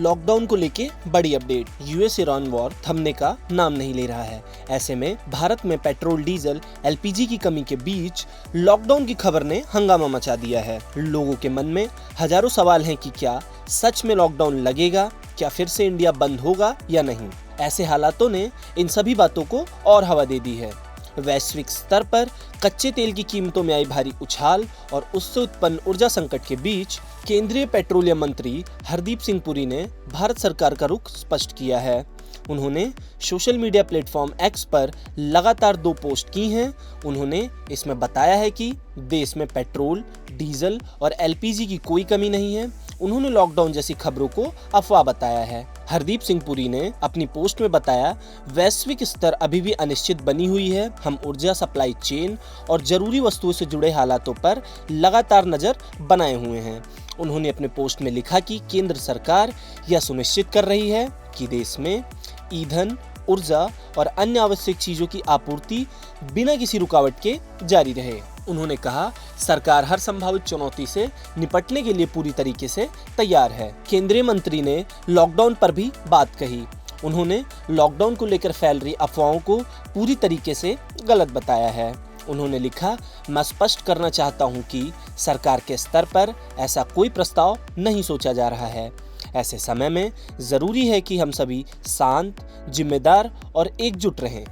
Lockdown को लेके बड़ी अपडेट। यूएस ईरान वॉर थमने का नाम नहीं ले रहा है। ऐसे में भारत में पेट्रोल, डीजल, एलपीजी की कमी के बीच लॉकडाउन की खबर ने हंगामा मचा दिया है। लोगों के मन में हजारों सवाल हैं कि क्या सच में लॉकडाउन लगेगा, क्या फिर से इंडिया बंद होगा या नहीं। ऐसे हालातों ने इन सभी बातों को और हवा दे दी है। वैश्विक स्तर पर कच्चे तेल की कीमतों में आई भारी उछाल और उससे उत्पन्न ऊर्जा संकट के बीच केंद्रीय पेट्रोलियम मंत्री हरदीप सिंह पुरी ने भारत सरकार का रुख स्पष्ट किया है। उन्होंने सोशल मीडिया प्लेटफॉर्म एक्स पर लगातार 2 पोस्ट की हैं। उन्होंने इसमें बताया है कि देश में पेट्रोल, डीजल और एलपीजी की कोई कमी नहीं है। उन्होंने लॉकडाउन जैसी खबरों को अफवाह बताया है। हरदीप सिंह पुरी ने अपनी पोस्ट में बताया, वैश्विक स्तर अभी भी अनिश्चित बनी हुई है। हम ऊर्जा सप्लाई चेन और जरूरी वस्तुओं से जुड़े हालातों पर लगातार नजर बनाए हुए हैं। उन्होंने अपने पोस्ट में लिखा कि केंद्र सरकार यह सुनिश्चित कर रही है कि देश में ईंधन, ऊर्जा और अन्य आवश्यक चीजों की आपूर्ति बिना किसी रुकावट के जारी रहे। उन्होंने कहा, सरकार हर संभावित चुनौती से निपटने के लिए पूरी तरीके से तैयार है। केंद्रीय मंत्री ने लॉकडाउन पर भी बात कही। उन्होंने लॉकडाउन को लेकर फैल रही अफवाहों को पूरी तरीके से गलत बताया है। उन्होंने लिखा, मैं स्पष्ट करना चाहता हूं कि सरकार के स्तर पर ऐसा कोई प्रस्ताव नहीं सोचा जा रहा है। ऐसे समय में जरूरी है कि हम सभी शांत, जिम्मेदार और एकजुट रहें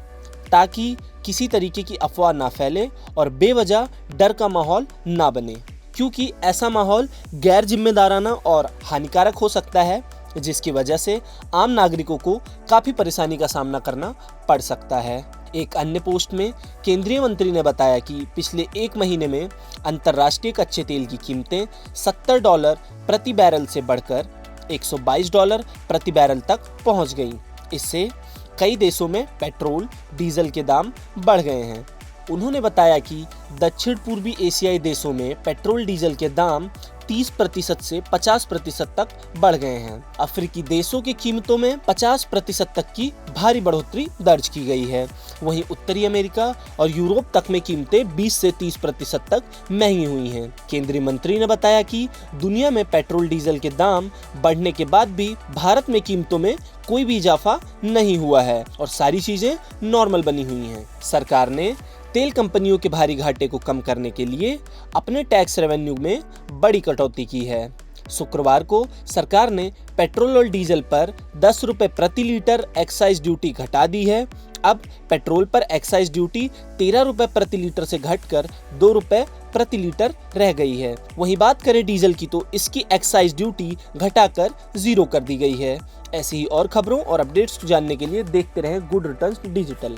ताकि किसी तरीके की अफवाह ना फैले और बेवजह डर का माहौल ना बने, क्योंकि ऐसा माहौल गैर जिम्मेदाराना और हानिकारक हो सकता है, जिसकी वजह से आम नागरिकों को काफी परेशानी का सामना करना पड़ सकता है। एक अन्य पोस्ट में केंद्रीय मंत्री ने बताया कि पिछले 1 महीने में अंतर्राष्ट्रीय कच्चे तेल की कीमतें $70 प्रति बैरल से बढ़कर $122 प्रति बैरल तक पहुंच गईं। इससे कई देशों में पेट्रोल, डीजल के दाम बढ़ गए हैं। उन्होंने बताया कि दक्षिण पूर्वी एशियाई देशों में पेट्रोल, डीजल के दाम 30% से 50% तक बढ़ गए हैं। अफ्रीकी देशों की कीमतों में 50% तक की भारी बढ़ोतरी दर्ज की गई है। वहीं उत्तरी अमेरिका और यूरोप तक में कीमतें 20 से 30% तक महंगी हुई हैं। केंद्रीय मंत्री ने बताया कि दुनिया में पेट्रोल, डीजल के दाम बढ़ने के बाद भी भारत में कीमतों में कोई भी इजाफा नहीं हुआ है और सारी चीजें नॉर्मल बनी हुई हैं। सरकार ने तेल कंपनियों के भारी घाटे को कम करने के लिए अपने टैक्स रेवेन्यू में बड़ी कटौती की है। शुक्रवार को सरकार ने पेट्रोल और डीजल पर 10 रुपए प्रति लीटर एक्साइज ड्यूटी घटा दी है। अब पेट्रोल पर एक्साइज ड्यूटी 13 रुपए प्रति लीटर से घटकर 2 रुपए प्रति लीटर रह गई है। वहीं बात करें डीजल की, तो इसकी एक्साइज ड्यूटी घटाकर 0 कर दी गई है। ऐसी ही और खबरों और अपडेट्स जानने के लिए देखते रहें गुड रिटर्न्स डिजिटल।